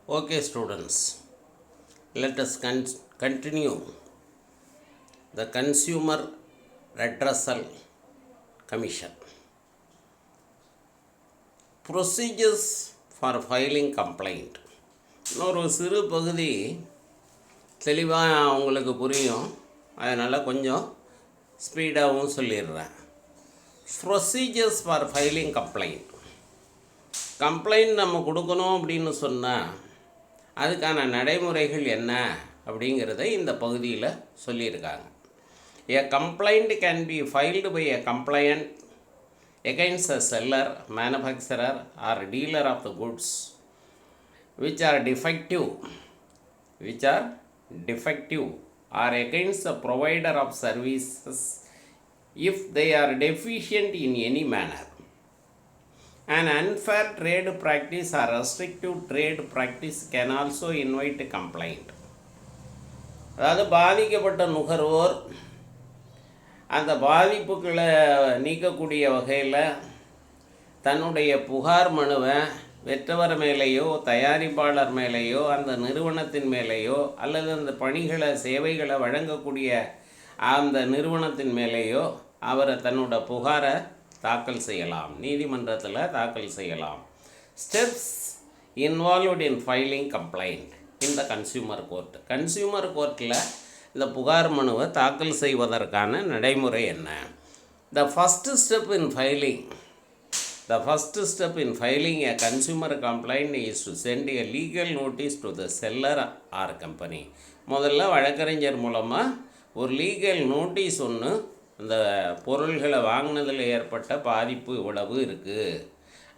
Okay, students, let us continue the Consumer Redressal Commission. Procedures for filing complaint. இன்னொரு சிறு பகுதி தெளிவாக உங்களுக்கு புரியும், அதனால் கொஞ்சம் ஸ்பீடாகவும் சொல்லிடுறேன். Procedures for filing complaint. Complaint நம்ம கொடுக்கணும் அப்படின்னு சொன்னால் அதுக்கான நடைமுறைகள் என்ன அப்படிங்கிறத இந்த பகுதியில் சொல்லியிருக்காங்க. A complaint can be filed by a complainant against a seller, manufacturer or dealer of the goods which are defective or against the provider of services if they are deficient in any manner. An unfair trade practice or restrictive trade practice can also invite a complaint. அதாவது பாதிக்கப்பட்ட நுகர்வோர் அந்த பாதிப்புகளை நீக்கக்கூடிய வகையில் தன்னுடைய புகார் மனுவை வெற்றவர் மேலேயோ தயாரிப்பாளர் மேலேயோ அந்த நிறுவனத்தின் மேலேயோ அல்லது அந்த பணிகளை சேவைகளை வழங்கக்கூடிய அந்த நிறுவனத்தின் மேலேயோ அவரை தன்னோட புகாரை தாக்கல் செய்யலாம், நீதிமன்றத்தில் தாக்கல் செய்யலாம். ஸ்டெப்ஸ் இன்வால்வ்ட் இன் ஃபைலிங் கம்ப்ளைண்ட் இன் த கன்சியூமர் கோர்ட். கன்சியூமர் கோர்ட்டில் இந்த புகார் மனுவை தாக்கல் செய்வதற்கான நடைமுறை என்ன? The first step in filing a consumer complaint is to send a legal notice to the seller or company. முதல்ல வழக்கறிஞர் மூலமாக ஒரு லீகல் நோட்டீஸ் ஒன்று அந்த பொருள்களை வாங்கினதில் ஏற்பட்ட பாதிப்பு இவ்வளவு இருக்குது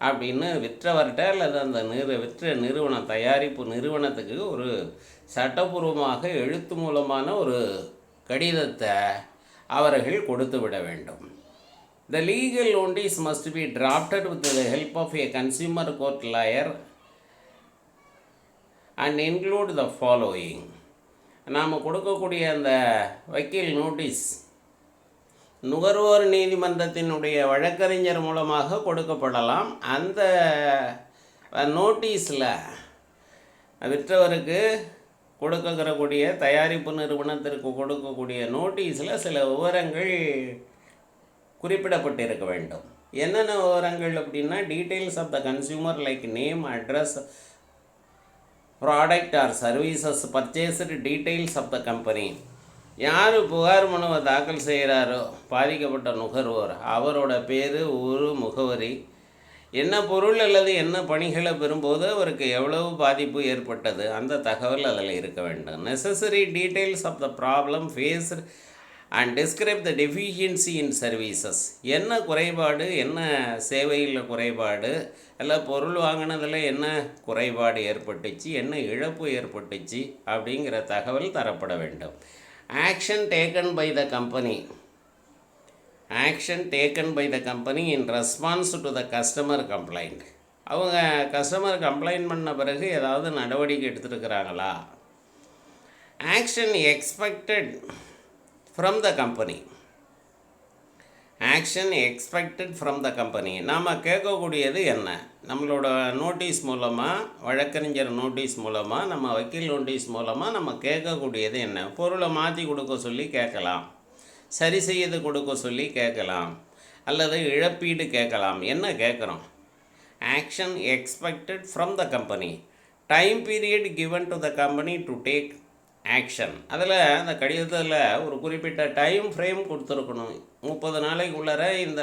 அப்படின்னு விற்றவர்கிட்ட அல்லது அந்த விற்ற நிறுவனம் தயாரிப்பு நிறுவனத்துக்கு ஒரு சட்டப்பூர்வமாக எழுத்து மூலமான ஒரு கடிதத்தை அவர்கள் கொடுத்து விட வேண்டும். The legal notice must be drafted with the help of a consumer court lawyer and include the following. நாம் கொடுக்கக்கூடிய அந்த வக்கீல் நோட்டீஸ் நுகர்வோர் நீதிமன்றத்தினுடைய வழக்கறிஞர் மூலமாக கொடுக்கப்படலாம். அந்த நோட்டீஸில் விற்றவருக்கு கொடுக்கக்கூடிய தயாரிப்பு நிறுவனத்திற்கு கொடுக்கக்கூடிய நோட்டீஸில் சில விவரங்கள் குறிப்பிடப்பட்டிருக்க வேண்டும். என்னென்ன விவரங்கள் அப்படின்னா, details of the consumer like name, address, product or services purchased, details of the company. யார் புகார் மனுவை தாக்கல் செய்கிறாரோ பாதிக்கப்பட்ட நுகர்வோர், அவரோட பேர், ஊர், முகவரி, என்ன பொருள் அல்லது என்ன பணிகளை பெறும்போது அவருக்கு எவ்வளவு பாதிப்பு ஏற்பட்டது அந்த தகவல் அதில் இருக்க வேண்டும். Necessary details of the problem faced and describe the deficiency in services. என்ன குறைபாடு, என்ன சேவையில் குறைபாடு, அல்ல பொருள் வாங்கினதில் என்ன குறைபாடு ஏற்பட்டுச்சு, என்ன இழப்பு ஏற்பட்டுச்சு அப்படிங்கிற தகவல் தரப்பட வேண்டும். Action taken by the company in response to the customer complaint. அவங்க கஸ்டமர் கம்ப்ளைண்ட் பண்ண பிறகு ஏதாவது நடவடிக்கை எடுத்துருக்கிறாங்களா? Action expected from the company. நாம் கேட்கக்கூடியது என்ன? நம்மளோட நோட்டீஸ் மூலமாக, வழக்கறிஞர் நோட்டீஸ் மூலமாக, நம்ம வக்கீல் நோட்டீஸ் மூலமாக நம்ம கேட்கக்கூடியது என்ன? பொருளை மாற்றி கொடுக்க சொல்லி கேட்கலாம், சரி செய்து கொடுக்க சொல்லி கேட்கலாம், அல்லது இழப்பீடு கேட்கலாம். என்ன கேட்குறோம்? Action expected from the company. Time period given to the company to take action. அதில் அந்த கடிதத்தில் ஒரு குறிப்பிட்ட டைம் ஃப்ரேம் கொடுத்துருக்கணும். 30 நாளைக்குள்ளார இந்த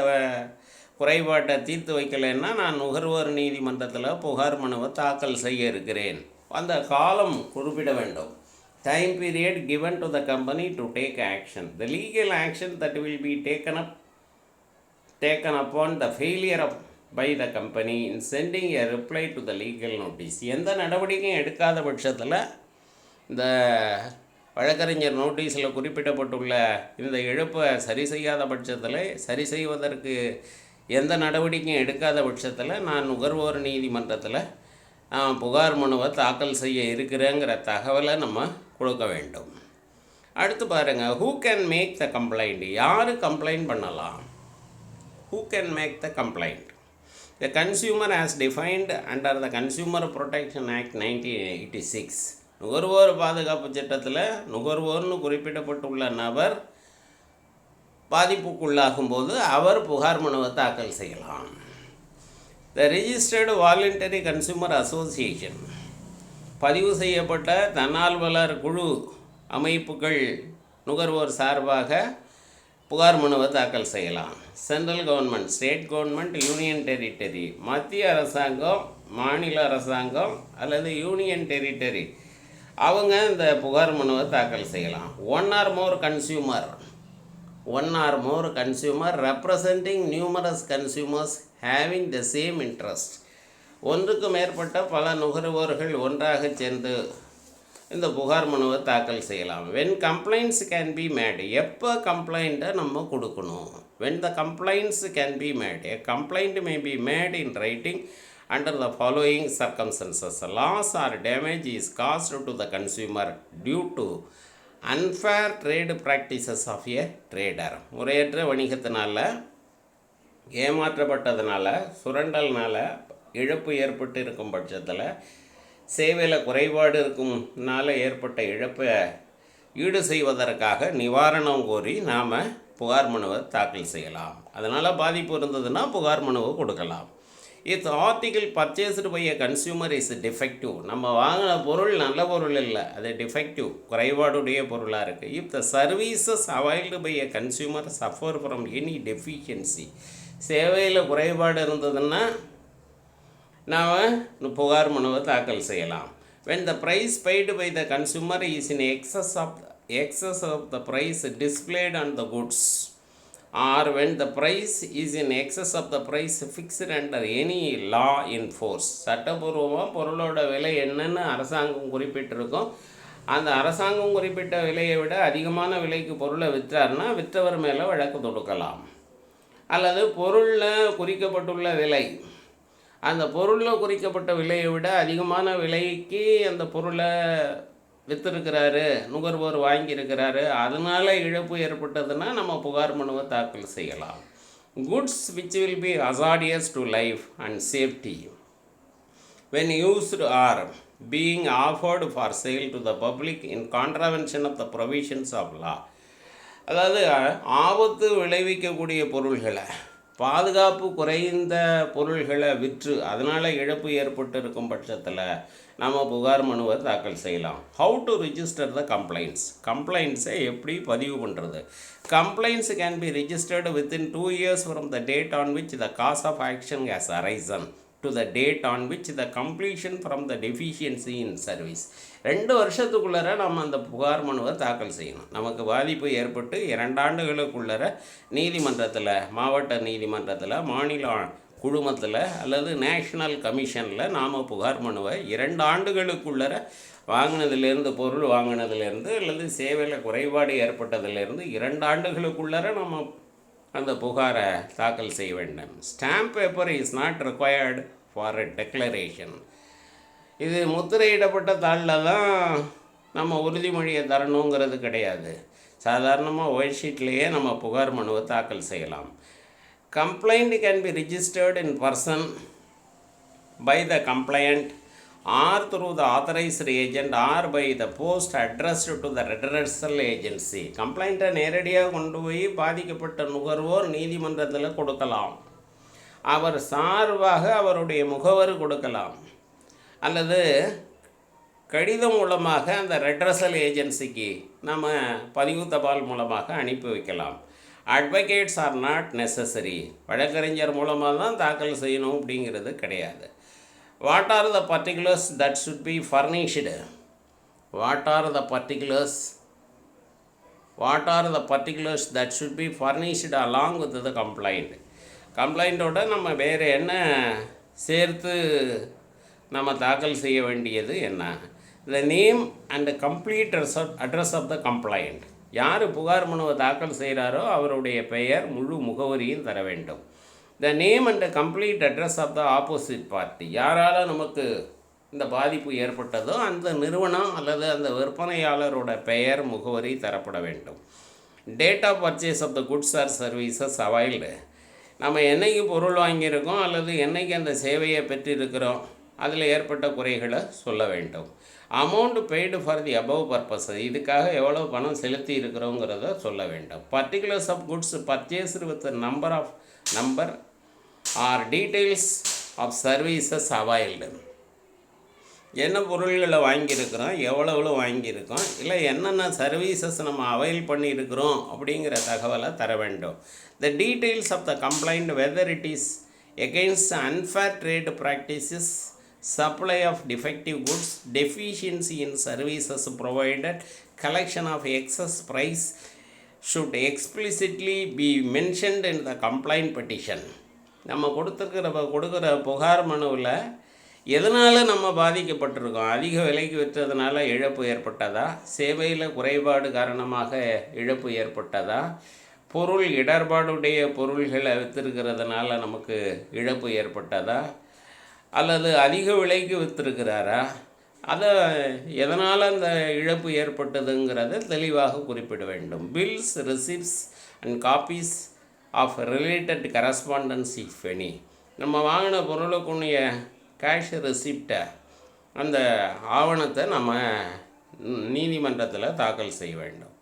குறைபாட்டை தீர்த்து வைக்கலைன்னா நான் நுகர்வோர் நீதிமன்றத்தில் புகார் மனுவை தாக்கல் செய்ய இருக்கிறேன். அந்த காலம் குறிப்பிட வேண்டும். Time period given to the company to take action. The legal action that will be taken upon the failure by the company in sending a reply to the legal notice. எந்த நடவடிக்கையும் எடுக்காத பட்சத்தில் இந்த வழக்கறிஞர் நோட்டீஸில் குறிப்பிடப்பட்டுள்ள இந்த இழப்பை சரி செய்யாத பட்சத்தில், சரி செய்வதற்கு எந்த நடவடிக்கையும் எடுக்காத பட்சத்தில் நான் நுகர்வோர் நீதிமன்றத்தில் புகார் மனுவை தாக்கல் செய்ய இருக்கிறேங்கிற தகவலை நம்ம கொடுக்க வேண்டும். அடுத்து பாருங்கள், who can make the complaint. யார் கம்ப்ளைண்ட் பண்ணலாம்? Who can make the complaint? The consumer as defined under the Consumer Protection Act 1986. நுகர்வோர் பாதுகாப்பு சட்டத்தில் நுகர்வோர்னு குறிப்பிடப்பட்டுள்ள நபர் பாதிப்புக்குள்ளாகும் போது அவர் புகார் மனுவை தாக்கல் செய்யலாம். The Registered Voluntary Consumer Association, பதிவு செய்யப்பட்ட தன்னார்வலர் குழு அமைப்புகள் நுகர்வோர் சார்பாக புகார் மனுவை தாக்கல் செய்யலாம். Central government, state government, union territory, மத்திய அரசாங்கம், மாநில அரசாங்கம் அல்லது யூனியன் டெரிட்டரி அவங்க இந்த புகார் மனுவை தாக்கல் செய்யலாம். One or more consumer representing numerous consumers having the same interest. ஒன்றுக்கு மேற்பட்ட பல நுகர்வோர்கள் ஒன்றாக சேர்ந்து இந்த புகார் மனுவை தாக்கல் செய்யலாம். When complaints can be made, எப்போ கம்ப்ளைண்ட்டை நம்ம கொடுக்கணும்? When the complaints can be made, a complaint may be made in writing under the following circumstances. Loss or damage is caused to the consumer due to unfair trade practices of a trader. முறையற்ற வணிகத்தினால, ஏமாற்றப்பட்டதுனால, சுரண்டல்னால இழப்பு ஏற்பட்டு இருக்கும் பட்சத்தில், சேவையில் குறைபாடு இருக்கும்னால ஏற்பட்ட இழப்பை ஈடு செய்வதற்காக நிவாரணம் கோரி நாம் புகார் மனுவை தாக்கல் செய்யலாம். அதனால் பாதிப்பு இருந்ததுன்னா புகார் மனுவை கொடுக்கலாம். If article purchased by a consumer is defective, நம்ம வாங்கின பொருள் நல்ல பொருள் இல்லை, அது டிஃபெக்டிவ், குறைபாடுடைய பொருளாக இருக்குது. If the services availed by a consumer suffer from any deficiency, சேவையில் குறைபாடு இருந்ததுன்னா நாம் புகார் மனுவை தாக்கல் செய்யலாம். when the price paid by the consumer is in excess of the price displayed on the goods, or when the price is in excess of the price fixed under any law in force, சட்டபூர்வமாக பொருளோட விலை என்னன்னு அரசாங்கம் குறிப்பிட்டிருக்கும், அந்த அரசாங்கம் குறிப்பிட்ட விலையை விட அதிகமான விலைக்கு பொருளை விற்றாருன்னா விற்றவர் மேலே வழக்கு தொடுக்கலாம். அல்லது பொருளில் குறிக்கப்பட்டுள்ள விலை, அந்த பொருளில் குறிக்கப்பட்ட விலையை விட அதிகமான விலைக்கு அந்த பொருளை விற்றுருக்கிறாரு, நுகர்வோர் வாங்கியிருக்கிறாரு, அதனால் இழப்பு ஏற்பட்டதுன்னா நம்ம புகார் மனுவை தாக்கல் செய்யலாம். Goods which will be hazardous to life and safety when used or being offered for sale to the public in contravention of the provisions of law. அதாவது ஆபத்து விளைவிக்கக்கூடிய பொருள்களை, பாதுகாப்பு குறைந்த பொருள்களை விற்று அதனால் இழப்பு ஏற்பட்டு இருக்கும் பட்சத்தில் நம்ம புகார் மனுவை தாக்கல் செய்யலாம். ஹவு டு ரிஜிஸ்டர் த கம்ப்ளைண்ட்ஸை எப்படி பதிவு பண்ணுறது? Complaints can be registered within 2 years from the date on which the cause of action has arisen to the date on which the completion from the deficiency in service. 2 வருஷத்துக்குள்ளே நம்ம அந்த புகார் மனுவை தாக்கல் செய்யணும். நமக்கு பாதிப்பு ஏற்பட்டு 2 ஆண்டுகளுக்குள்ளே நீதிமன்றத்தில், மாவட்ட நீதிமன்றத்தில், மாநில குழுமத்தில் அல்லது நேஷ்னல் கமிஷனில் நாம் புகார் மனுவை 2 ஆண்டுகளுக்குள்ளே வாங்கினதுலேருந்து, பொருள் வாங்கினதுலேருந்து அல்லது சேவையில் குறைபாடு ஏற்பட்டதுலேருந்து 2 ஆண்டுகளுக்குள்ளே நம்ம அந்த புகாரை தாக்கல் செய்ய வேண்டும். Stamp paper is not required for a declaration. இது முத்திரையிடப்பட்ட தாளில் தான் நம்ம உறுதிமொழியை தரணுங்கிறது கிடையாது. சாதாரணமாக ஒயிட் ஷீட்லேயே நம்ம புகார் மனுவை தாக்கல் செய்யலாம். Complaint can be registered in person by the complaint or through the authorized agent or by the post addressed to the redressal agency. கம்ப்ளைண்ட்டை நேரடியாக கொண்டு போய் பாதிக்கப்பட்ட நுகர்வோர் நீதிமன்றத்தில் கொடுக்கலாம், அவர் சார்பாக அவருடைய முகவர் கொடுக்கலாம், அல்லது கடிதம் மூலமாக அந்த ரெட்ரஸல் ஏஜென்சிக்கு நம்ம பதிவு தபால் மூலமாக அனுப்பி வைக்கலாம். அட்வொகேட்ஸ் ஆர் நாட் நெசசரி, வழக்கறிஞர் மூலமாக தான் தாக்கல் செய்யணும் அப்படிங்கிறது கிடையாது. What are the particulars that should be furnished? What are the particulars that should be furnished along with the complaint? கம்ப்ளைண்ட்டோட நம்ம வேறு என்ன சேர்த்து நம்ம தாக்கல் செய்ய வேண்டியது என்ன? The name and complete address of the complaint. யார் புகார் மனுவை தாக்கல் செய்கிறாரோ அவருடைய பெயர், முழு முகவரியும் தர வேண்டும். The name and complete address of the opposite party. யாரால் நமக்கு இந்த பாதிப்பு ஏற்பட்டதோ அந்த நிறுவனம் அல்லது அந்த விற்பனையாளரோட பெயர், முகவரி தரப்பட வேண்டும். Date of purchase of the goods or services availed. நம்ம என்னைக்கு பொருள் வாங்கியிருக்கோம் அல்லது என்னைக்கு அந்த சேவையை பெற்றிருக்கிறோம், அதில் ஏற்பட்ட குறைகளை சொல்ல வேண்டும். Amount paid for the above purpose, இதுக்காக எவ்வளோ பணம் செலுத்தி இருக்கிறோங்கிறத சொல்ல வேண்டும். Particulars of goods purchased with number or details of services availed, என்ன பொருள்களை வாங்கியிருக்கிறோம், எவ்வளோ வாங்கியிருக்கோம், இல்லை என்னென்ன சர்வீசஸ் நம்ம அவைல் பண்ணியிருக்கிறோம் அப்படிங்கிற தகவலை தர வேண்டும். The details of the complaint whether it is against unfair trade practices, supply of defective goods, deficiency in services provided, collection of excess price should explicitly be mentioned in the complaint petition. நம்ம கொடுக்குற புகார் மனுவில் எதனால் நம்ம பாதிக்கப்பட்டிருக்கோம், அதிக விலைக்கு விற்றதுனால இழப்பு ஏற்பட்டதா, சேவையில் குறைபாடு காரணமாக இழப்பு ஏற்பட்டதா, பொருள் இடர்பாடுடைய பொருள்களை விற்றுருக்கிறதுனால நமக்கு இழப்பு ஏற்பட்டதா, அல்லது அதிக விலைக்கு விற்றுருக்கிறாரா, அதை எதனால் அந்த இழப்பு ஏற்பட்டதுங்கிறத தெளிவாக குறிப்பிட வேண்டும். Bills, receipts and copies of related correspondence if any, நம்ம வாங்கின பொருளுக்குரிய கேஷ் ரெசிப்டை, அந்த ஆவணத்தை நம்ம நீதிமன்றத்தில் தாக்கல் செய்ய வேண்டும்.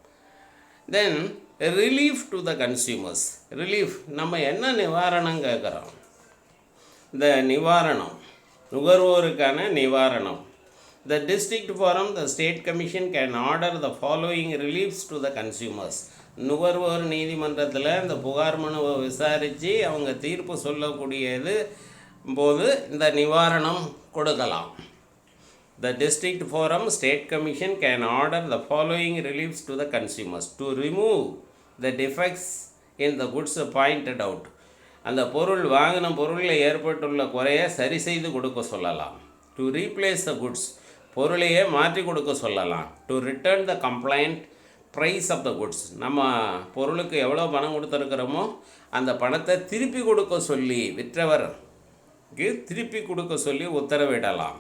Then relief to the consumers, relief நம்ம என்ன நிவாரணம் கேட்குறோம், இந்த நிவாரணம் நுகர்வோருக்கான நிவாரணம். The district forum the state commission can order the following reliefs to the consumers, நுகர்வோர் நீதிமன்றத்தில் இந்த புகார் மனுவை விசாரித்து அவங்க தீர்ப்பு சொல்லக்கூடியது போது இந்த நிவாரணம் கொடுக்கலாம். The district forum state commission can order the following reliefs to the consumers to remove the defects in the goods pointed out, அந்த பொருள் வாங்கின பொருளில் ஏற்பட்டுள்ள குறையை சரி செய்து கொடுக்க சொல்லலாம். டு ரீப்ளேஸ் த குட்ஸ், பொருளையே மாற்றி கொடுக்க சொல்லலாம். To return the complaint price of the goods, நம்ம பொருளுக்கு எவ்வளோ பணம் கொடுத்துருக்கிறோமோ அந்த பணத்தை திருப்பி கொடுக்க சொல்லி, விற்றவருக்கு திருப்பி கொடுக்க சொல்லி உத்தரவிடலாம்.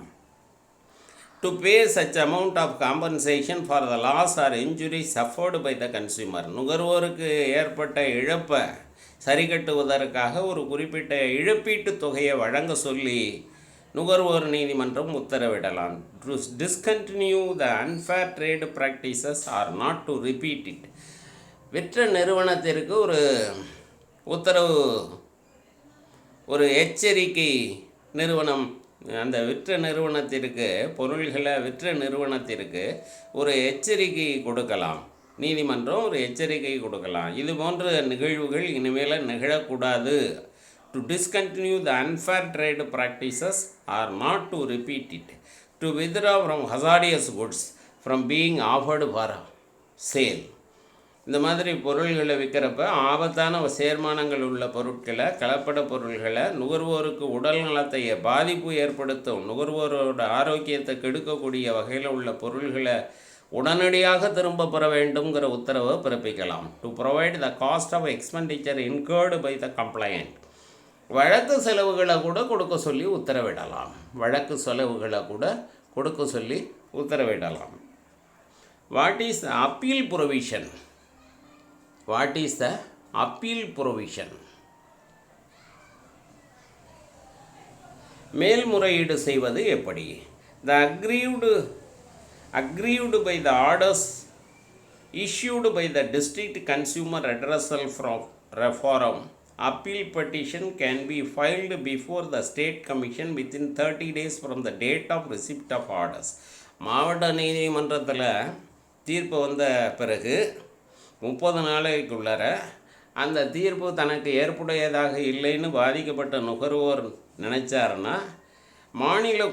To pay such amount of compensation for the loss or injury suffered by the consumer, நுகர்வோருக்கு ஏற்பட்ட இழப்பை சரி கட்டுவதற்காக ஒரு குறிப்பிட்ட இழப்பீட்டு தொகையை வழங்க சொல்லி நுகர்வோர் நீதிமன்றம் உத்தரவிடலாம். To discontinue the unfair trade practices or not to repeat it, விற்ற நிறுவனத்திற்கு ஒரு உத்தரவு, ஒரு எச்சரிக்கை, நிறுவனம் அந்த விற்ற நிறுவனத்திற்கு பொருள்களை விற்ற நிறுவனத்திற்கு ஒரு எச்சரிக்கை கொடுக்கலாம். நீதிமன்றம் ஒரு எச்சரிக்கை கொடுக்கலாம், இது போன்ற நிகழ்வுகள் இனிமேல் நிகழக்கூடாது. To discontinue the unfair trade practices or not to repeat it. To withdraw from hazardous goods from being offered for sale, இந்த மாதிரி பொருள்களை விற்கிறப்ப ஆபத்தான சேர்மானங்கள் உள்ள பொருட்களை, கலப்பட பொருள்களை, நுகர்வோருக்கு உடல் நலத்தை பாதிப்பு ஏற்படுத்தும், நுகர்வோரோட ஆரோக்கியத்தை கெடுக்கக்கூடிய வகையில் உள்ள பொருள்களை உடனடியாக திரும்ப பெற வேண்டும்ங்கிற உத்தரவை பிறப்பிக்கலாம். To provide the cost of expenditure incurred by the complaint, வழக்கு செலவுகளை கூட கொடுக்க சொல்லி உத்தரவிடலாம். வழக்கு செலவுகளை கூட கொடுக்க சொல்லி உத்தரவிடலாம். What is the appeal provision? What is the appeal provision? மேல்முறையீடு செய்வது எப்படி? த aggrieved by the orders issued by the district consumer redressal forum, appeal petition can be filed before the state commission within 30 days from the date of receipt of orders. மாவட்ட நீதிமன்றத்தில் தீர்ப்பு வந்த பிறகு 30 நாளைக்குள்ளார அந்த தீர்ப்பு தனக்கு ஏற்புடையதாக இல்லைன்னு பாதிக்கப்பட்ட நுகர்வோர் நினைச்சாருன்னா மாநில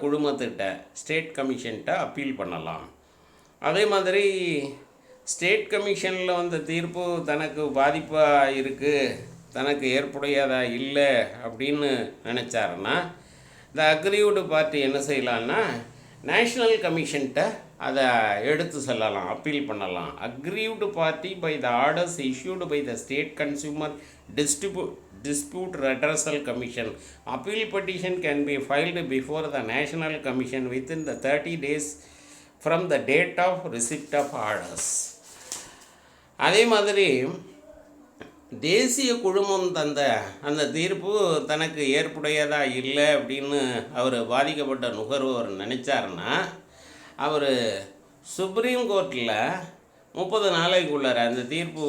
குழுமத்திட்ட ஸ்டேட் கமிஷன்கிட்ட அப்பீல் பண்ணலாம். அதே மாதிரி ஸ்டேட் கமிஷனில் வந்த தீர்ப்பு தனக்கு பாதிப்பாக இருக்குது, தனக்கு ஏற்புடையதாக இல்லை அப்படின்னு நினச்சாருன்னா இந்த அக்ரீவ்டு பார்ட்டி என்ன செய்யலான்னா நேஷ்னல் கமிஷன்கிட்ட அதை எடுத்து செல்லலாம், அப்பீல் பண்ணலாம். Aggrieved party by the orders issued by the state consumer dispute redressal commission, appeal petition can be filed before the national commission within the 30 days from the date of receipt of orders. அதே மாதிரி தேசிய குழுமம் தந்த அந்த தீர்ப்பு தனக்கு ஏற்புடையதாக இல்லை அப்படின்னு அவர் பாதிக்கப்பட்ட நுகர்வோர் நினச்சாருன்னா அவர் சுப்ரீம் கோர்ட்டில் 30 நாளைக்குள்ளார அந்த தீர்ப்பு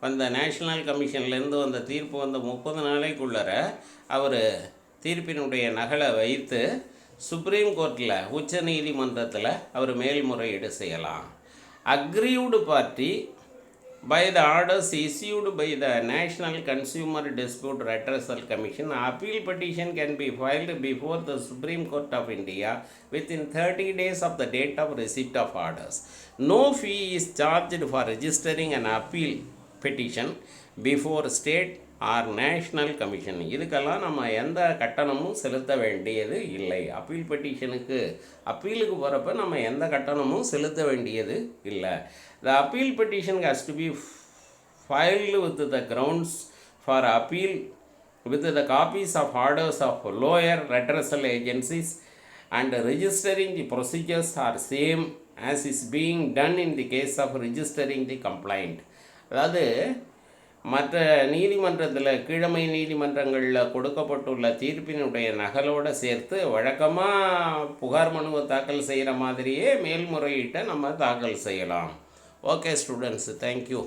வந்த நேஷ்னல் கமிஷன்லேருந்து வந்த தீர்ப்பு வந்த 30 நாளைக்குள்ளார அவர் தீர்ப்பினுடைய நகலை வைத்து சுப்ரீம் கோர்ட்டில் உச்ச நீதிமன்றத்தில் அவர் மேல்முறையீடு செய்யலாம். Aggrieved party by the orders issued by the National Consumer Dispute Redressal Commission, appeal petition can be filed before the Supreme Court of India within 30 days of the date of receipt of orders. No fee is charged for registering an appeal petition before state or national commission. இதுக்கெல்லாம் நம்ம எந்த கட்டணமும் செலுத்த வேண்டியது இல்லை. Appeal பெட்டிஷனுக்கு அப்பீலுக்கு போகிறப்ப நம்ம எந்த கட்டணமும் செலுத்த வேண்டியது இல்லை. The appeal petition has to be filed with the grounds for appeal with the copies of orders of lower redressal agencies, and registering the procedures are same as is being done in the case of registering the complaint. அதாவது மற்ற நீதிமன்றத்தில் கீழமை நீதிமன்றங்களில் கொடுக்கப்பட்டுள்ள தீர்ப்பினுடைய நகலோடு சேர்த்து வழக்கமாக புகார் மனுவை தாக்கல் செய்கிற மாதிரியே மேல்முறையீட்டை நம்ம தாக்கல் செய்யலாம். Okay students, thank you.